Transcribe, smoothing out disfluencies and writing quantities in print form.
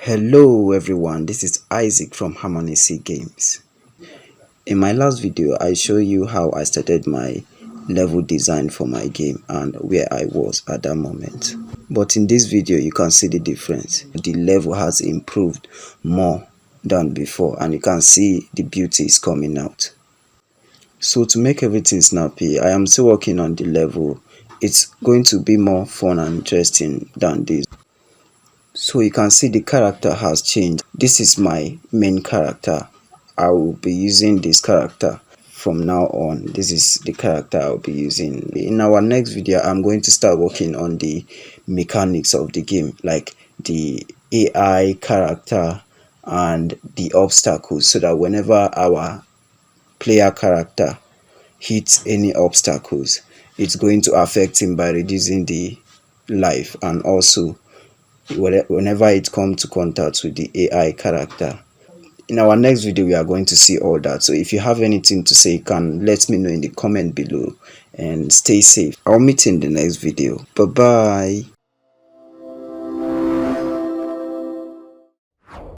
Hello everyone, this is Isaac from Harmony C Games. In my last video, I showed you how I started my level design for my game and where I was at that moment. But in this video, you can see the difference. The level has improved more than before and you can see the beauty is coming out. So to make everything snappy, I am still working on the level. It's going to be more fun and interesting than this. So you can see the character has changed. This is my main character. I will be using this character from now on. This is the character I'll be using. In our next video, I'm going to start working on the mechanics of the game, like the AI character and the obstacles, so that whenever our player character hits any obstacles, it's going to affect him by reducing the life, and also whenever it comes to contact with the AI character. In our next video, we are going to see all that. So if you have anything to say, you can let me know in the comment below, and stay safe. I'll meet you in the next video. Bye bye.